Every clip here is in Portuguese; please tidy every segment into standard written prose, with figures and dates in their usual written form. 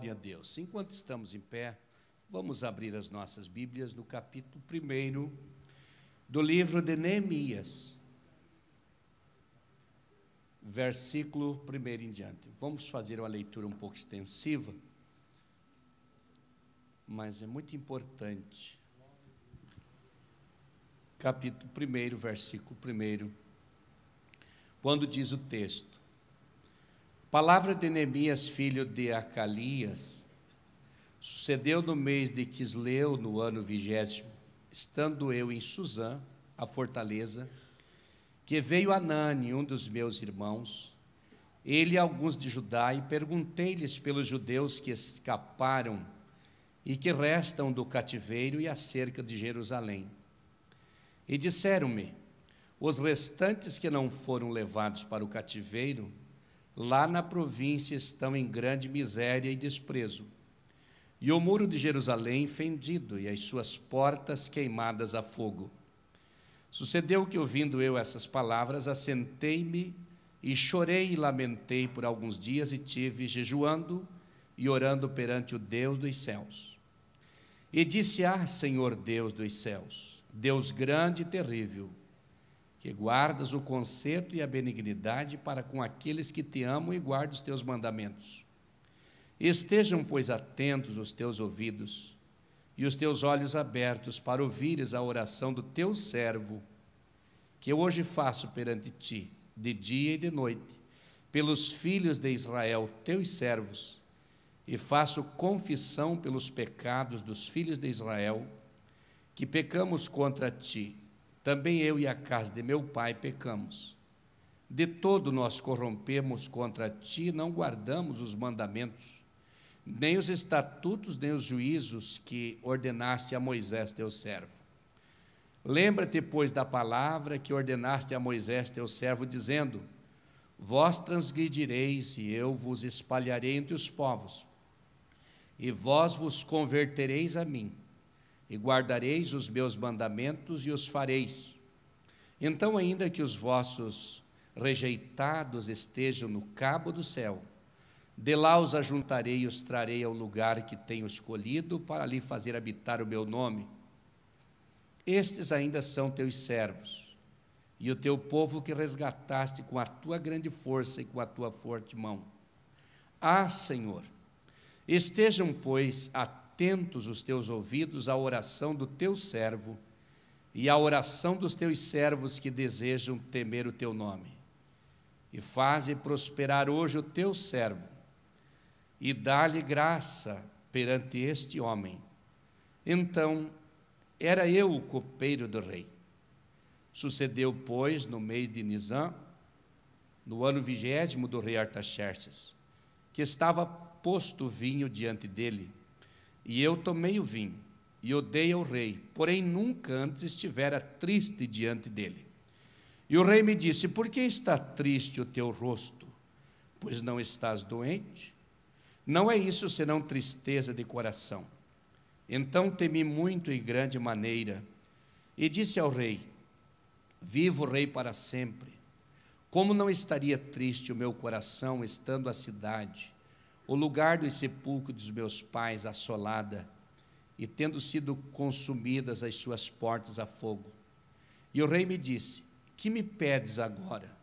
Glória a Deus. Enquanto estamos em pé, vamos abrir as nossas Bíblias no capítulo 1 do livro de Neemias, versículo 1 em diante. Vamos fazer uma leitura um pouco extensiva, mas é muito importante. Capítulo 1, versículo 1, quando diz o texto: palavra de Neemias, filho de Acalias, sucedeu no mês de Quisleu, no ano 20º, estando eu em Suzã, a fortaleza, que veio Anani, um dos meus irmãos, ele e alguns de Judá, e perguntei-lhes pelos judeus que escaparam e que restam do cativeiro e acerca de Jerusalém. E disseram-me: os restantes que não foram levados para o cativeiro, lá na província estão em grande miséria e desprezo, e o muro de Jerusalém fendido, e as suas portas queimadas a fogo. Sucedeu que, ouvindo eu essas palavras, assentei-me e chorei e lamentei por alguns dias, e tive jejuando e orando perante o Deus dos céus. E disse: Senhor Deus dos céus, Deus grande e terrível, que guardas o conserto e a benignidade para com aqueles que te amam e guardam os teus mandamentos. Estejam, pois, atentos os teus ouvidos e os teus olhos abertos para ouvires a oração do teu servo, que eu hoje faço perante ti, de dia e de noite, pelos filhos de Israel, teus servos, e faço confissão pelos pecados dos filhos de Israel, que pecamos contra ti. Também eu e a casa de meu pai pecamos. De todo nós corrompemos contra ti, não guardamos os mandamentos, nem os estatutos, nem os juízos que ordenaste a Moisés teu servo. Lembra-te, pois, da palavra que ordenaste a Moisés teu servo, dizendo: vós transgredireis, e eu vos espalharei entre os povos, e vós vos convertereis a mim, e guardareis os meus mandamentos e os fareis. Então, ainda que os vossos rejeitados estejam no cabo do céu, de lá os ajuntarei e os trarei ao lugar que tenho escolhido para ali fazer habitar o meu nome. Estes ainda são teus servos, e o teu povo que resgataste com a tua grande força e com a tua forte mão. Senhor, estejam, pois, atentos os teus ouvidos à oração do teu servo e à oração dos teus servos que desejam temer o teu nome. E faze prosperar hoje o teu servo, e dá-lhe graça perante este homem. Então, era eu o copeiro do rei. Sucedeu, pois, no mês de Nisã, no ano 20º do rei Artaxerxes, que estava posto o vinho diante dele, e eu tomei o vinho, e o dei ao rei, porém nunca antes estivera triste diante dele. E o rei me disse: por que está triste o teu rosto? Pois não estás doente? Não é isso senão tristeza de coração. Então temi muito em grande maneira, e disse ao rei: viva o rei para sempre. Como não estaria triste o meu coração, estando a cidade, o lugar dos sepulcros dos meus pais, assolada, e tendo sido consumidas as suas portas a fogo? E o rei me disse: que me pedes agora?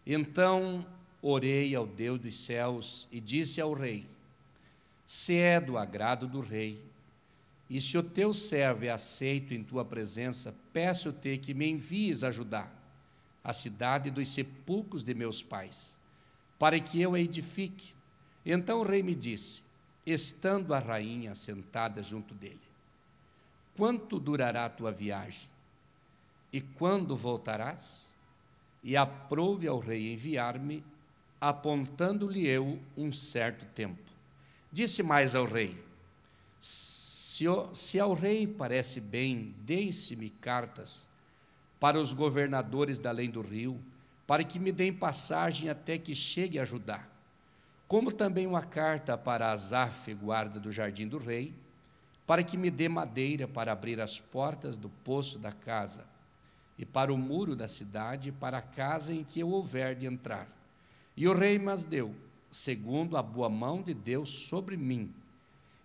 Então orei ao Deus dos céus e disse ao rei: se é do agrado do rei, e se o teu servo é aceito em tua presença, peço-te que me envies ajudar a cidade dos sepulcros de meus pais, para que eu a edifique. Então o rei me disse, estando a rainha sentada junto dele: quanto durará a tua viagem? E quando voltarás? E aprouve ao rei enviar-me, apontando-lhe eu um certo tempo. Disse mais ao rei: se ao rei parece bem, deem-se-me cartas para os governadores da além do rio, para que me deem passagem até que chegue a Judá, como também uma carta para Asaf, guarda do jardim do rei, para que me dê madeira para abrir as portas do poço da casa, e para o muro da cidade, para a casa em que eu houver de entrar. E o rei mas deu. segundo a boa mão de Deus sobre mim.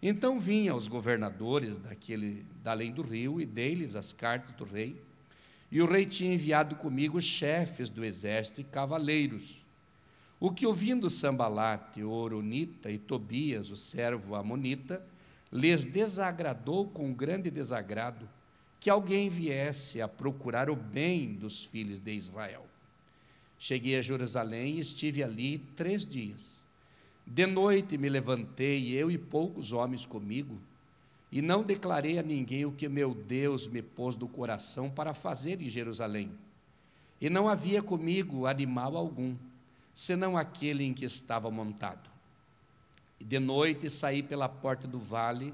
Então vim aos governadores da além do rio e dei-lhes as cartas do rei. E o rei tinha enviado comigo chefes do exército e cavaleiros. O que, ouvindo Sambalate, o horonita, e Tobias, o servo amonita, lhes desagradou com grande desagrado que alguém viesse a procurar o bem dos filhos de Israel. Cheguei a Jerusalém e estive ali 3 dias. De noite me levantei, eu e poucos homens comigo, e não declarei a ninguém o que meu Deus me pôs no coração para fazer em Jerusalém. E não havia comigo animal algum, senão aquele em que estava montado. E de noite saí pela porta do vale,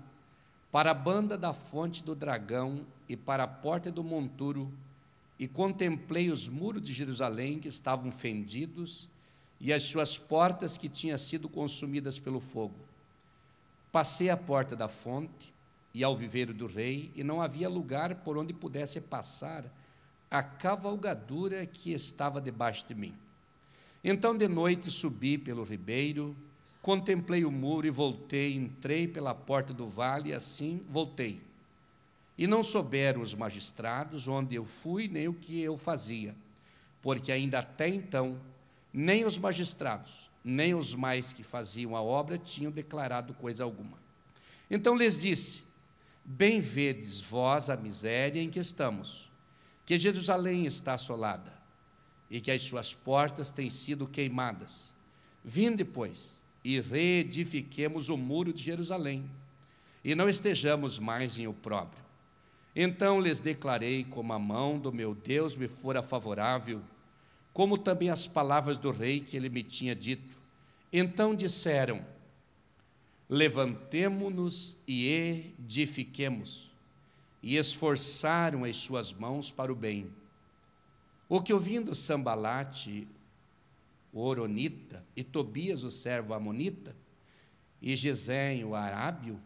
para a banda da fonte do dragão e para a porta do monturo, e contemplei os muros de Jerusalém que estavam fendidos, e as suas portas que tinham sido consumidas pelo fogo. Passei à porta da fonte e ao viveiro do rei, e não havia lugar por onde pudesse passar a cavalgadura que estava debaixo de mim. Então de noite subi pelo ribeiro, contemplei o muro e voltei, entrei pela porta do vale, e assim voltei. E não souberam os magistrados onde eu fui, nem o que eu fazia, porque ainda até então nem os magistrados, nem os mais que faziam a obra tinham declarado coisa alguma. Então lhes disse: bem vedes vós a miséria em que estamos, que Jerusalém está assolada, e que as suas portas têm sido queimadas. Vinde, pois, e reedifiquemos o muro de Jerusalém, e não estejamos mais em opróbrio. Então lhes declarei como a mão do meu Deus me fora favorável, como também as palavras do rei que ele me tinha dito. Então disseram: levantemo-nos e edifiquemos, e esforçaram as suas mãos para o bem. O que, ouvindo Sambalate, o horonita, e Tobias, o servo amonita, e Gesem, o arábio,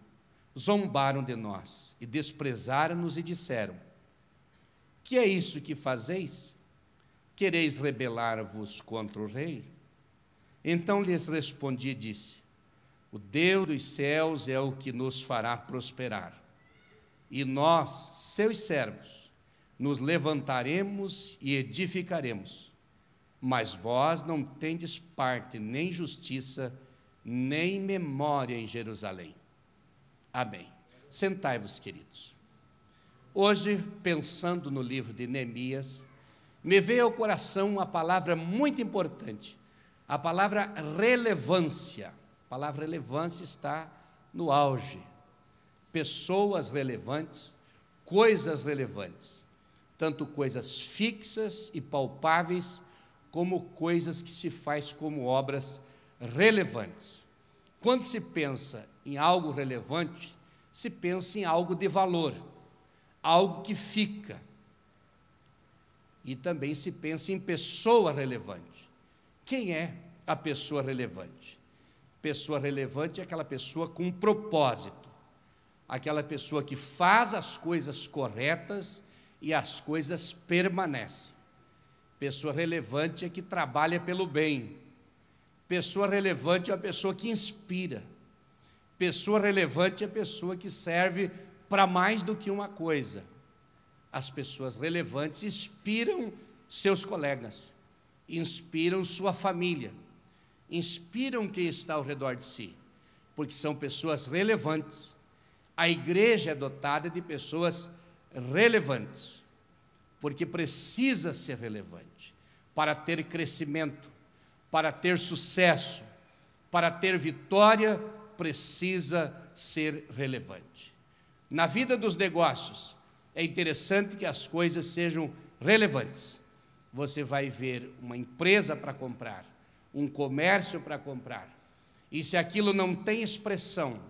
zombaram de nós, e desprezaram-nos e disseram: que é isso que fazeis? Quereis rebelar-vos contra o rei? Então lhes respondi e disse: o Deus dos céus é o que nos fará prosperar, e nós, seus servos, nos levantaremos e edificaremos, mas vós não tendes parte, nem justiça, nem memória em Jerusalém. Amém. Sentai-vos, queridos. Hoje, pensando no livro de Neemias, me veio ao coração uma palavra muito importante, a palavra relevância. A palavra relevância está no auge. Pessoas relevantes, coisas relevantes, tanto coisas fixas e palpáveis, como coisas que se faz como obras relevantes. Quando se pensa em algo relevante, se pensa em algo de valor, algo que fica. E também se pensa em pessoa relevante. Quem é a pessoa relevante? Pessoa relevante é aquela pessoa com um propósito, aquela pessoa que faz as coisas corretas e as coisas permanecem. Pessoa relevante é que trabalha pelo bem. Pessoa relevante é a pessoa que inspira. Pessoa relevante é a pessoa que serve para mais do que uma coisa. As pessoas relevantes inspiram seus colegas, inspiram sua família, inspiram quem está ao redor de si, porque são pessoas relevantes. A igreja é dotada de pessoas relevantes, porque precisa ser relevante para ter crescimento, para ter sucesso, para ter vitória, precisa ser relevante. Na vida dos negócios, é interessante que as coisas sejam relevantes. Você vai ver uma empresa para comprar, um comércio para comprar, e se aquilo não tem expressão,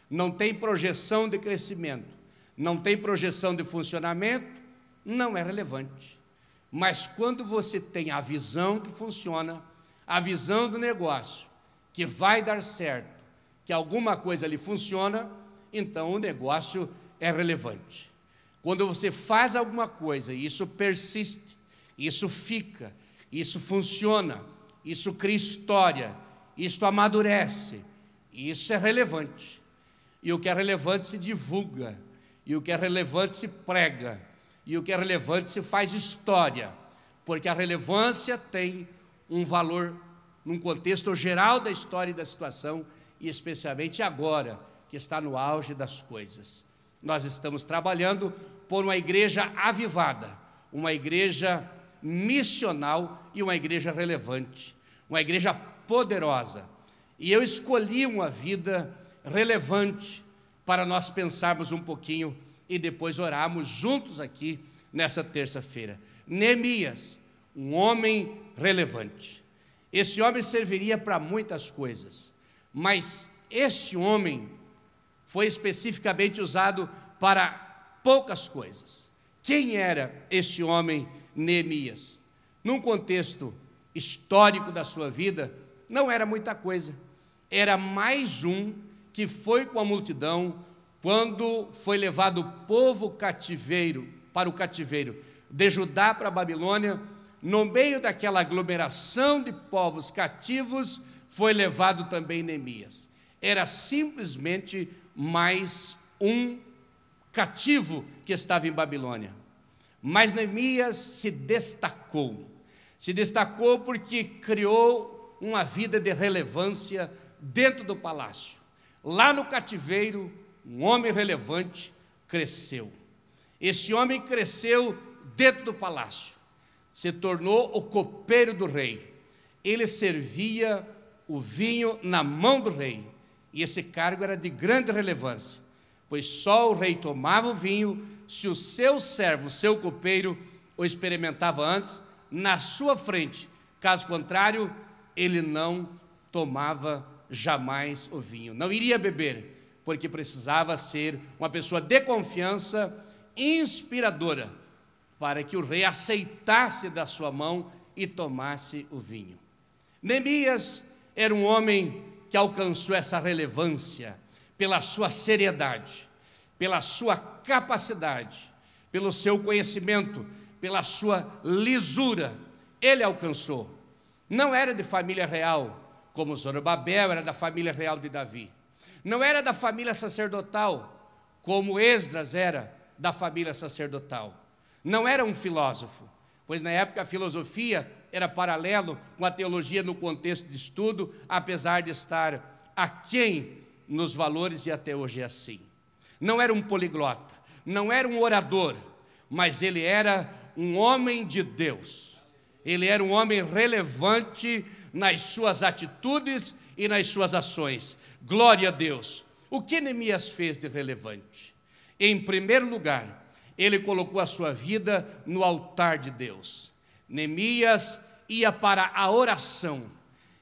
não tem projeção de crescimento, não tem projeção de funcionamento, não é relevante. Mas quando você tem a visão que funciona, a visão do negócio, que vai dar certo, que alguma coisa ali funciona, então o negócio é relevante. Quando você faz alguma coisa e isso persiste, isso fica, isso funciona, isso cria história, isto amadurece, e isso é relevante. E o que é relevante se divulga, e o que é relevante se prega, e o que é relevante se faz história, porque a relevância tem um valor num contexto geral da história e da situação, e especialmente agora, que está no auge das coisas. Nós estamos trabalhando por uma igreja avivada, uma igreja missional e uma igreja relevante, uma igreja poderosa. E eu escolhi uma vida relevante para nós pensarmos um pouquinho e depois orarmos juntos aqui nessa terça-feira. Neemias, um homem relevante. Esse homem serviria para muitas coisas, mas este homem foi especificamente usado para poucas coisas. Quem era este homem Neemias? Num contexto histórico da sua vida, não era muita coisa. Era mais um que foi com a multidão quando foi levado o povo cativeiro, para o cativeiro de Judá para a Babilônia. No meio daquela aglomeração de povos cativos, foi levado também Neemias. Era simplesmente mais um cativo que estava em Babilônia. Mas Neemias se destacou porque criou uma vida de relevância dentro do palácio. Lá no cativeiro, um homem relevante cresceu. Esse homem cresceu dentro do palácio, se tornou o copeiro do rei. Ele servia o vinho na mão do rei, e esse cargo era de grande relevância, pois só o rei tomava o vinho se o seu servo, o seu copeiro, o experimentava antes, na sua frente. Caso contrário, ele não tomava jamais o vinho, não iria beber, porque precisava ser uma pessoa de confiança, inspiradora, para que o rei aceitasse da sua mão e tomasse o vinho. Neemias era um homem que alcançou essa relevância pela sua seriedade, pela sua capacidade, pelo seu conhecimento, pela sua lisura. Ele alcançou. Não era de família real, como Zorobabel era da família real de Davi. Não era da família sacerdotal, como Esdras era da família sacerdotal. Não era um filósofo, pois na época a filosofia era paralelo com a teologia no contexto de estudo, apesar de estar aquém nos valores, e até hoje é assim. Não era um poliglota, não era um orador, mas ele era um homem de Deus. Ele era um homem relevante nas suas atitudes e nas suas ações. Glória a Deus. O que Neemias fez de relevante? Em primeiro lugar, ele colocou a sua vida no altar de Deus. Neemias ia para a oração.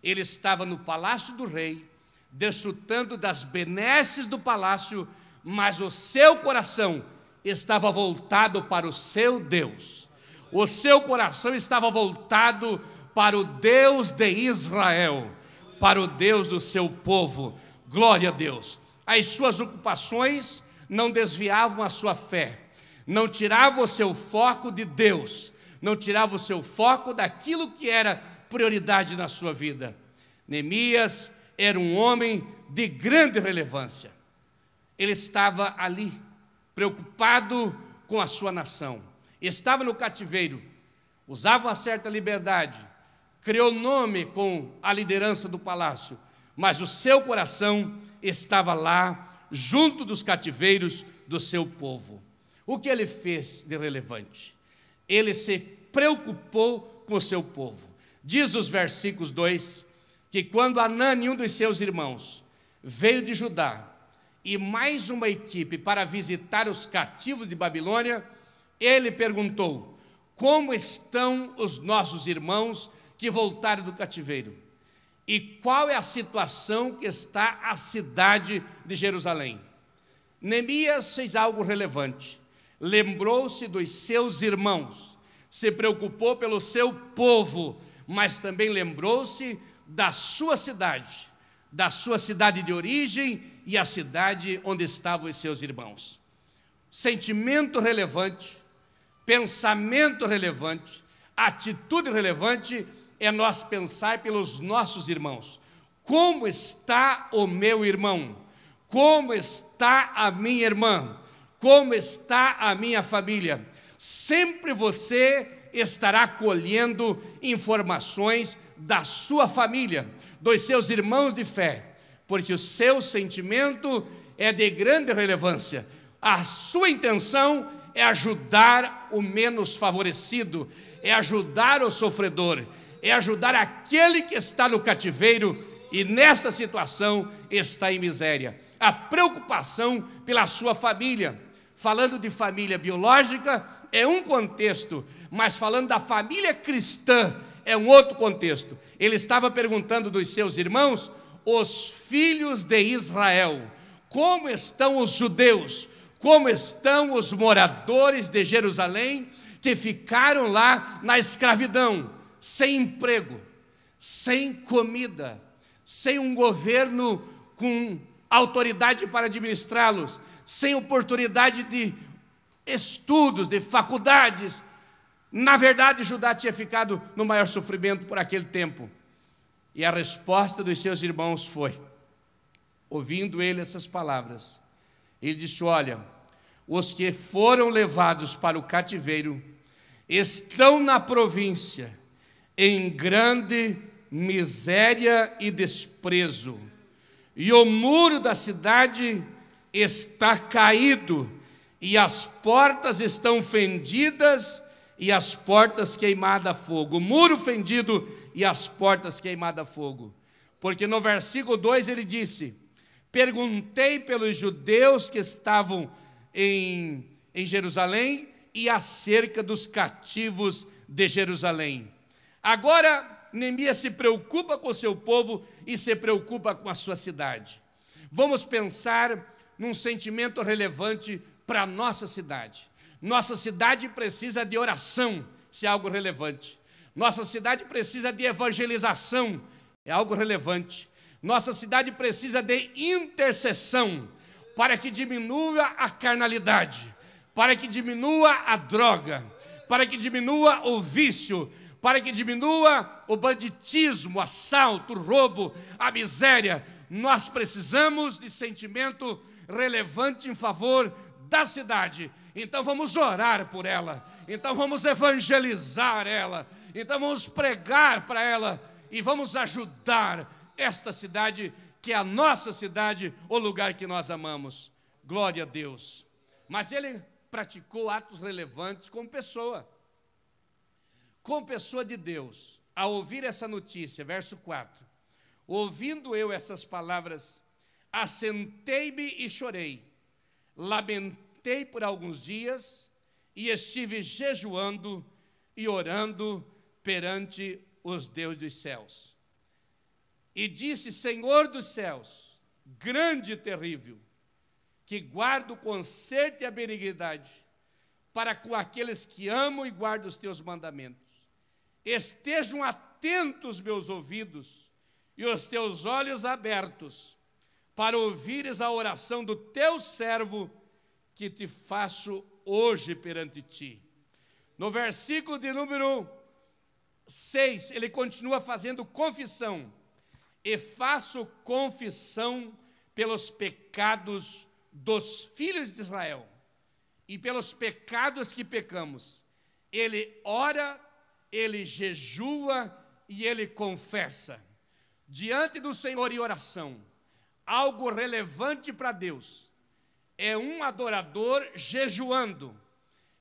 Ele estava no palácio do rei, desfrutando das benesses do palácio, mas o seu coração estava voltado para o seu Deus. O seu coração estava voltado para o Deus de Israel, para o Deus do seu povo. Glória a Deus. As suas ocupações não desviavam a sua fé, não tiravam o seu foco de Deus, não tiravam o seu foco daquilo que era prioridade na sua vida. Neemias era um homem de grande relevância. Ele estava ali, preocupado com a sua nação. Estava no cativeiro, usava uma certa liberdade, criou nome com a liderança do palácio, mas o seu coração estava lá, junto dos cativeiros do seu povo. O que ele fez de relevante? Ele se preocupou com o seu povo. Diz os versículos 2, que quando Anani, um dos seus irmãos, veio de Judá, e mais uma equipe para visitar os cativos de Babilônia, ele perguntou: como estão os nossos irmãos que voltaram do cativeiro? E qual é a situação que está a cidade de Jerusalém? Neemias fez algo relevante. Lembrou-se dos seus irmãos, se preocupou pelo seu povo, mas também lembrou-se da sua cidade de origem e a cidade onde estavam os seus irmãos. Sentimento relevante, pensamento relevante, atitude relevante é nós pensar pelos nossos irmãos. Como está o meu irmão? Como está a minha irmã? Como está a minha família? Sempre você estará colhendo informações da sua família, dos seus irmãos de fé, porque o seu sentimento é de grande relevância. A sua intenção é ajudar o menos favorecido, é ajudar o sofredor, é ajudar aquele que está no cativeiro e nessa situação está em miséria. A preocupação pela sua família. Falando de família biológica é um contexto, mas falando da família cristã é um outro contexto. Ele estava perguntando dos seus irmãos, os filhos de Israel, como estão os judeus, como estão os moradores de Jerusalém que ficaram lá na escravidão, sem emprego, sem comida, sem um governo com autoridade para administrá-los, sem oportunidade de estudos, de faculdades. Na verdade, Judá tinha ficado no maior sofrimento por aquele tempo. E a resposta dos seus irmãos foi, ouvindo ele essas palavras, ele disse: olha, os que foram levados para o cativeiro estão na província em grande miséria e desprezo, e o muro da cidade está caído, e as portas estão fendidas, e as portas queimadas a fogo. O muro fendido e as portas queimadas a fogo. Porque no versículo 2 ele disse: perguntei pelos judeus que estavam em Jerusalém e acerca dos cativos de Jerusalém. Agora, Neemias se preocupa com o seu povo e se preocupa com a sua cidade. Vamos pensar num sentimento relevante para a nossa cidade. Nossa cidade precisa de oração, se é algo relevante. Nossa cidade precisa de evangelização, é algo relevante. Nossa cidade precisa de intercessão, para que diminua a carnalidade, para que diminua a droga, para que diminua o vício, para que diminua o banditismo, o assalto, o roubo, a miséria. Nós precisamos de sentimento relevante em favor da cidade. Então vamos orar por ela, então vamos evangelizar ela, então vamos pregar para ela e vamos ajudar esta cidade, que é a nossa cidade, o lugar que nós amamos. Glória a Deus. Mas ele praticou atos relevantes como pessoa de Deus. Ao ouvir essa notícia, verso 4, ouvindo eu essas palavras, assentei-me e chorei, lamentei por alguns dias e estive jejuando e orando perante os deuses dos céus. E disse: Senhor dos céus, grande e terrível, que guarda o conserto e a benignidade para com aqueles que amam e guardam os teus mandamentos. Estejam atentos meus ouvidos e os teus olhos abertos, para ouvires a oração do teu servo, que te faço hoje perante ti. No versículo de número 6, ele continua fazendo confissão. E faço confissão pelos pecados dos filhos de Israel e pelos pecados que pecamos. Ele ora, ele jejua e ele confessa diante do Senhor em oração. Algo relevante para Deus é um adorador jejuando,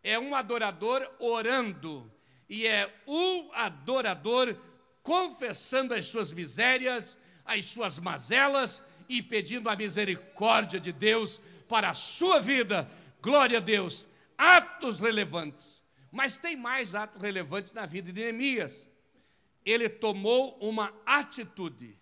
é um adorador orando, e é um adorador confessando as suas misérias, as suas mazelas e pedindo a misericórdia de Deus para a sua vida. Glória a Deus. Atos relevantes. Mas tem mais atos relevantes na vida de Neemias. Ele tomou uma atitude,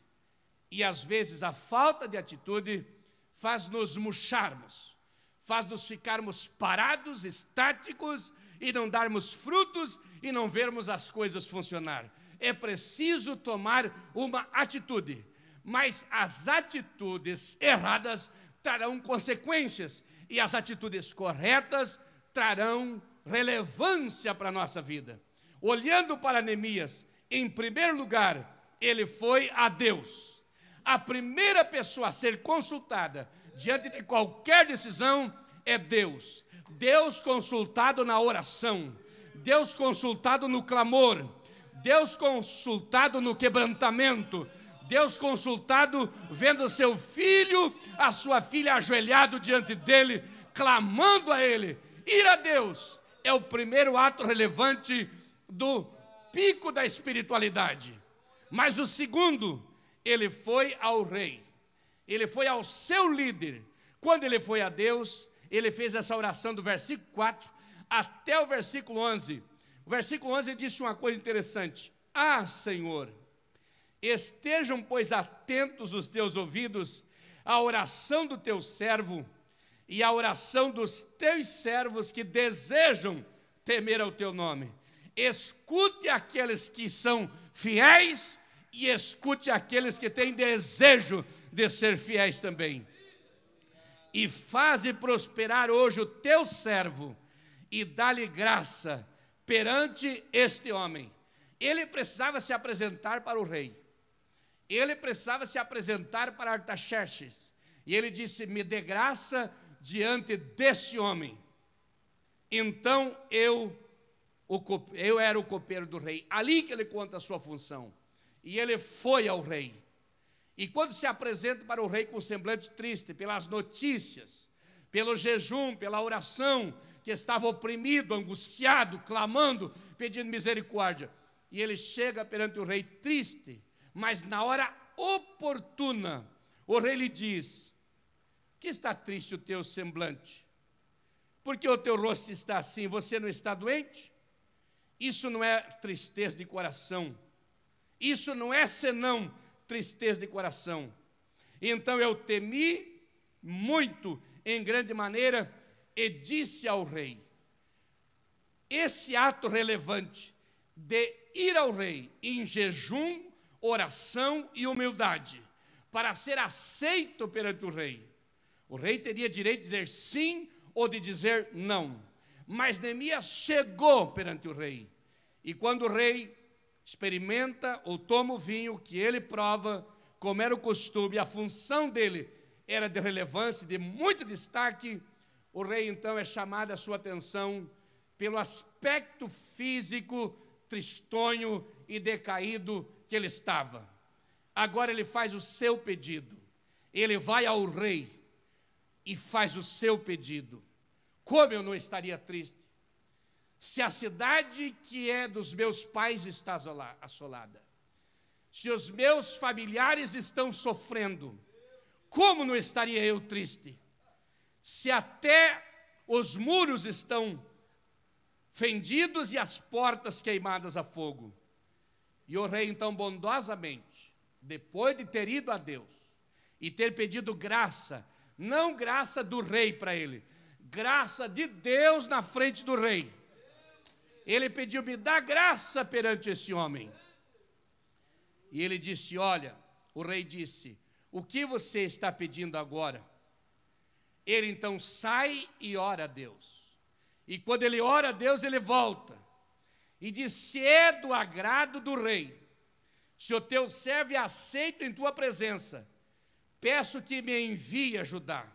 e às vezes a falta de atitude faz-nos murcharmos, faz-nos ficarmos parados, estáticos, e não darmos frutos e não vermos as coisas funcionar. É preciso tomar uma atitude, mas as atitudes erradas trarão consequências, e as atitudes corretas trarão relevância para a nossa vida. Olhando para Neemias, em primeiro lugar, ele foi a Deus. a primeira pessoa a ser consultada diante de qualquer decisão é Deus. Deus consultado na oração, Deus consultado no clamor, Deus consultado no quebrantamento, Deus consultado vendo seu filho, a sua filha ajoelhado diante dele, clamando a ele. Ir a Deus é o primeiro ato relevante do pico da espiritualidade. Mas o segundo, ele foi ao rei, ele foi ao seu líder. Quando ele foi a Deus, ele fez essa oração do versículo 4 até o versículo 11. O versículo 11 disse uma coisa interessante: ah, Senhor, estejam, pois, atentos os teus ouvidos à oração do teu servo e à oração dos teus servos que desejam temer ao teu nome. Escute aqueles que são fiéis e escute aqueles que têm desejo de ser fiéis também. E faze prosperar hoje o teu servo e dá-lhe graça perante este homem. Ele precisava se apresentar para o rei. Ele precisava se apresentar para Artaxerxes. E ele disse: me dê graça diante desse homem. Então eu era o copeiro do rei. Ali que ele conta a sua função. E ele foi ao rei. E quando se apresenta para o rei com um semblante triste, pelas notícias, pelo jejum, pela oração, que estava oprimido, angustiado, clamando, pedindo misericórdia. E ele chega perante o rei triste, mas na hora oportuna, o rei lhe diz: que está triste o teu semblante? Porque o teu rosto está assim, você não está doente? Isso não é tristeza de coração, isso não é senão tristeza de coração. Então eu temi muito, em grande maneira, e disse ao rei. Esse ato relevante de ir ao rei em jejum, oração e humildade, para ser aceito perante o rei teria direito de dizer sim ou de dizer não. Mas Neemias chegou perante o rei, e quando o rei experimenta ou toma o vinho que ele prova, como era o costume, a função dele era de relevância, de muito destaque, o rei então é chamado a sua atenção pelo aspecto físico tristonho e decaído que ele estava. Agora ele faz o seu pedido, ele vai ao rei e faz o seu pedido. Como eu não estaria triste se a cidade que é dos meus pais está assolada, se os meus familiares estão sofrendo? Como não estaria eu triste se até os muros estão fendidos e as portas queimadas a fogo? E o rei então bondosamente, depois de ter ido a Deus e ter pedido graça, não graça do rei para ele, graça de Deus na frente do rei, ele pediu: me dá graça perante esse homem. E ele disse: olha, o rei disse: o que você está pedindo agora? Ele então sai e ora a Deus. E quando ele ora a Deus, ele volta e diz: se é do agrado do rei, se o teu servo é aceito em tua presença, peço que me envie a Judá,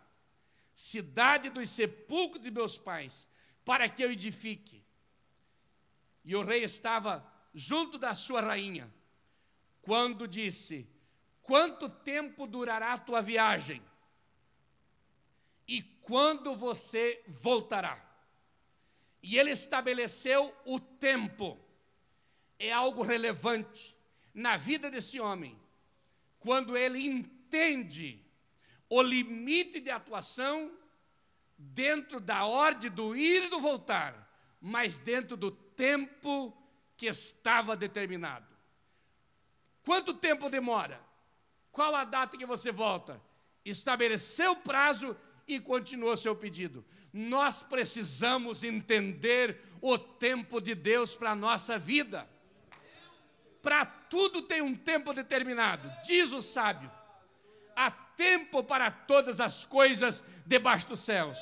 cidade dos sepulcros de meus pais, para que eu edifique. E o rei estava junto da sua rainha, quando disse: quanto tempo durará a tua viagem? E quando você voltará? E ele estabeleceu o tempo. É algo relevante na vida desse homem, quando ele entende o limite de atuação dentro da ordem do ir e do voltar, mas dentro do tempo que estava determinado. Quanto tempo demora? Qual a data que você volta? Estabeleceu o prazo e continuou seu pedido. Nós precisamos entender o tempo de Deus para a nossa vida. Para tudo tem um tempo determinado. Diz o sábio: há tempo para todas as coisas debaixo dos céus.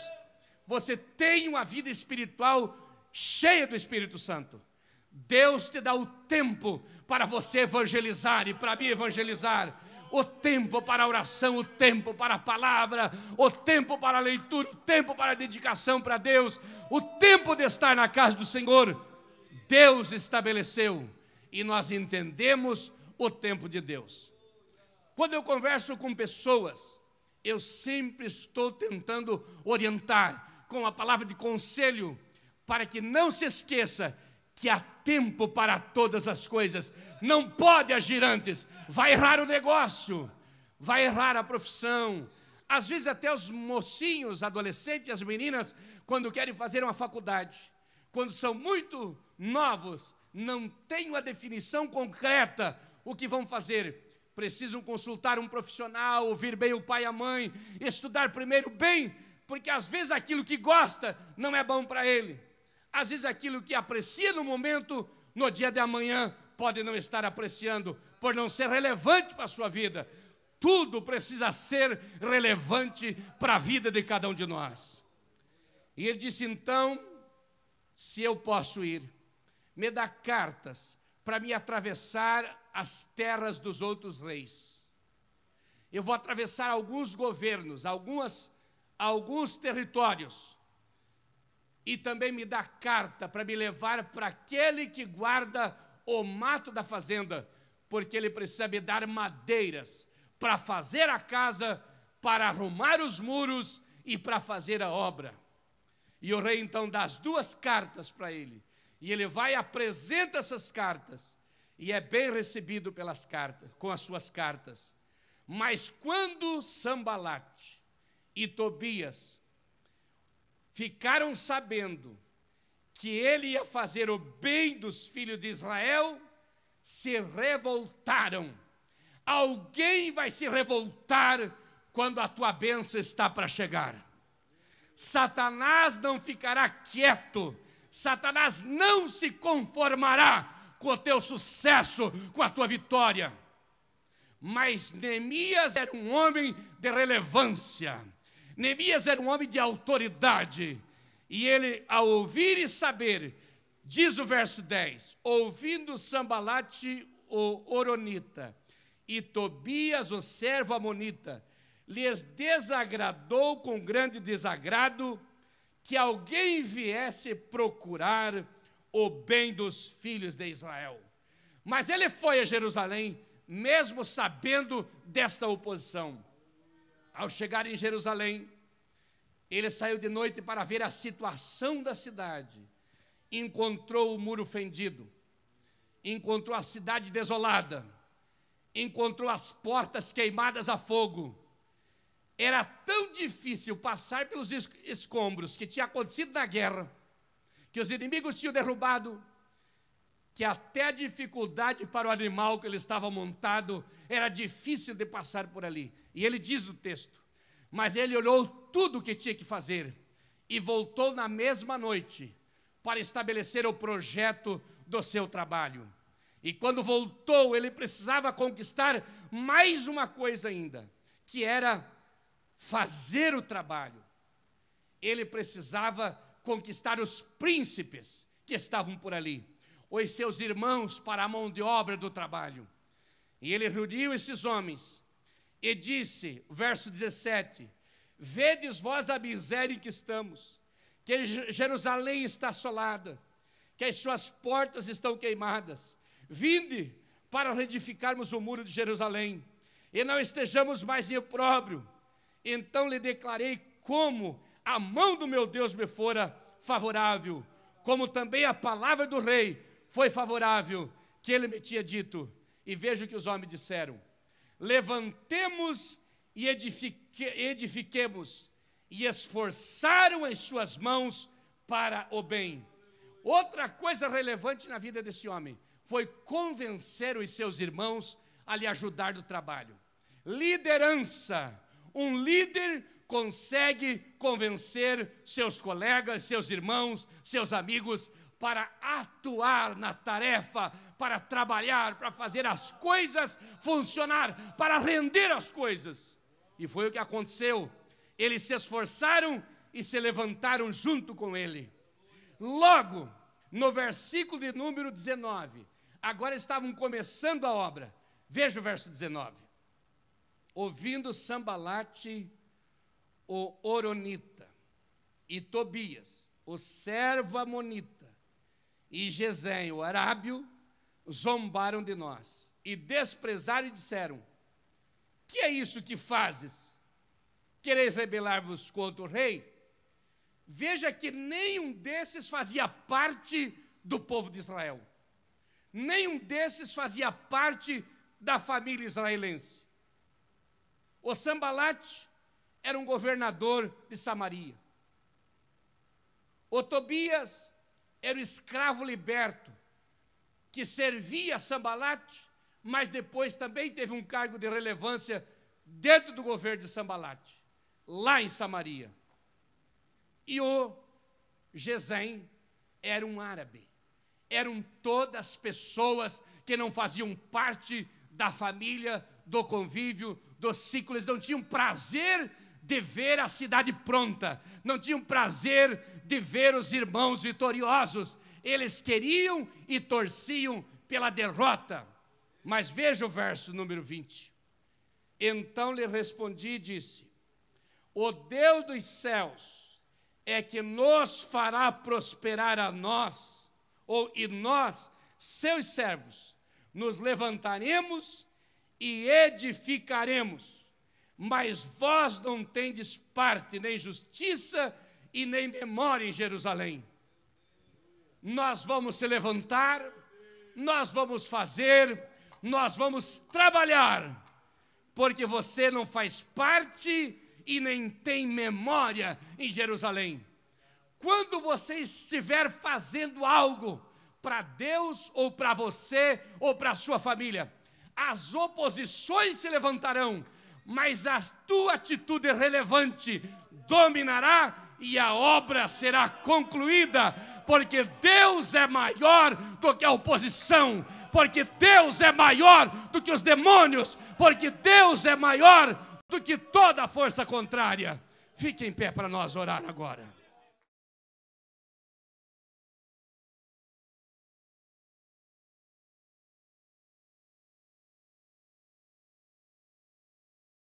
Você tem uma vida espiritual cheia do Espírito Santo. Deus te dá o tempo para você evangelizar e para mim evangelizar. o tempo para a oração, o tempo para a palavra, o tempo para a leitura, o tempo para a dedicação para Deus, o tempo de estar na casa do Senhor, Deus estabeleceu e nós entendemos o tempo de Deus. Quando eu converso com pessoas, eu sempre estou tentando orientar com a palavra de conselho, para que não se esqueça que há tempo para todas as coisas. Não pode agir antes, vai errar o negócio, vai errar a profissão. Às vezes até os mocinhos, adolescentes, as meninas, quando querem fazer uma faculdade, quando são muito novos, não têm uma definição concreta o que vão fazer. Precisam consultar um profissional, ouvir bem o pai e a mãe, estudar primeiro bem, porque às vezes aquilo que gosta não é bom para ele. Às vezes aquilo que aprecia no momento, no dia de amanhã, pode não estar apreciando, por não ser relevante para a sua vida. Tudo precisa ser relevante para a vida de cada um de nós. E ele disse, então, se eu posso ir, me dá cartas para me atravessar as terras dos outros reis. Eu vou atravessar alguns governos, alguns territórios. E também me dá carta para me levar para aquele que guarda o mato da fazenda, porque ele precisa me dar madeiras para fazer a casa, para arrumar os muros e para fazer a obra. E o rei então dá as duas cartas para ele, e ele vai e apresenta essas cartas, e é bem recebido pelas cartas, com as suas cartas. Mas quando Sambalate e Tobias ficaram sabendo que ele ia fazer o bem dos filhos de Israel, se revoltaram. Alguém vai se revoltar quando a tua bênção está para chegar. Satanás não ficará quieto, Satanás não se conformará com o teu sucesso, com a tua vitória. Mas Neemias era um homem de relevância, Neemias era um homem de autoridade, e ele, ao ouvir e saber, diz o verso 10, ouvindo Sambalate o Horonita e Tobias o servo amonita, lhes desagradou com grande desagrado que alguém viesse procurar o bem dos filhos de Israel. Mas ele foi a Jerusalém, mesmo sabendo desta oposição. Ao chegar em Jerusalém, ele saiu de noite para ver a situação da cidade. Encontrou o muro fendido, encontrou a cidade desolada, encontrou as portas queimadas a fogo. Era tão difícil passar pelos escombros que tinha acontecido na guerra, que os inimigos tinham derrubado, que até a dificuldade para o animal que ele estava montado era difícil de passar por ali. E ele diz no texto, mas ele olhou tudo o que tinha que fazer e voltou na mesma noite para estabelecer o projeto do seu trabalho. E quando voltou, ele precisava conquistar mais uma coisa ainda, que era fazer o trabalho. Ele precisava conquistar os príncipes que estavam por ali, os seus irmãos para a mão de obra do trabalho. E ele reuniu esses homens e disse, verso 17, vedes vós a miséria em que estamos, que Jerusalém está assolada, que as suas portas estão queimadas. Vinde para reedificarmos o muro de Jerusalém, e não estejamos mais em opróbrio. Então lhe declarei como a mão do meu Deus me fora favorável, como também a palavra do rei foi favorável, que ele me tinha dito. E veja o que os homens disseram, levantemos e edifiquemos, e esforçaram as suas mãos para o bem. Outra coisa relevante na vida desse homem foi convencer os seus irmãos a lhe ajudar no trabalho. Liderança. Um líder consegue convencer seus colegas, seus irmãos, seus amigos para atuar na tarefa, para trabalhar, para fazer as coisas funcionar, para render as coisas. E foi o que aconteceu. Eles se esforçaram e se levantaram junto com ele. Logo, no versículo de número 19, agora estavam começando a obra. Veja o verso 19. ouvindo Sambalate, o Horonita, e Tobias, o servo amonita, e Gesem, o arábio, zombaram de nós, e desprezaram e disseram: que é isso que fazes? Quereis rebelar-vos contra o rei? Veja que nenhum desses fazia parte do povo de Israel. Nenhum desses fazia parte da família israelense. O Sambalate era um governador de Samaria. O Tobias era o escravo liberto, que servia a Sambalate, mas depois também teve um cargo de relevância dentro do governo de Sambalate, lá em Samaria. E o Gesem era um árabe. Eram todas pessoas que não faziam parte da família, do convívio, do ciclo. Eles não tinham prazer de ver a cidade pronta, não tinham prazer de ver os irmãos vitoriosos. Eles queriam e torciam pela derrota. Mas veja o verso número 20. Então lhe respondi e disse: o Deus dos céus é que nos fará prosperar a nós, e nós, seus servos, nos levantaremos e edificaremos, mas vós não tendes parte, nem justiça e nem memória em Jerusalém. Nós vamos se levantar, nós vamos fazer, nós vamos trabalhar, porque você não faz parte e nem tem memória em Jerusalém. Quando você estiver fazendo algo para Deus, ou para você, ou para a sua família, as oposições se levantarão, mas a tua atitude relevante dominará e a obra será concluída, porque Deus é maior do que a oposição, porque Deus é maior do que os demônios, porque Deus é maior do que toda a força contrária. Fique em pé para nós orar agora.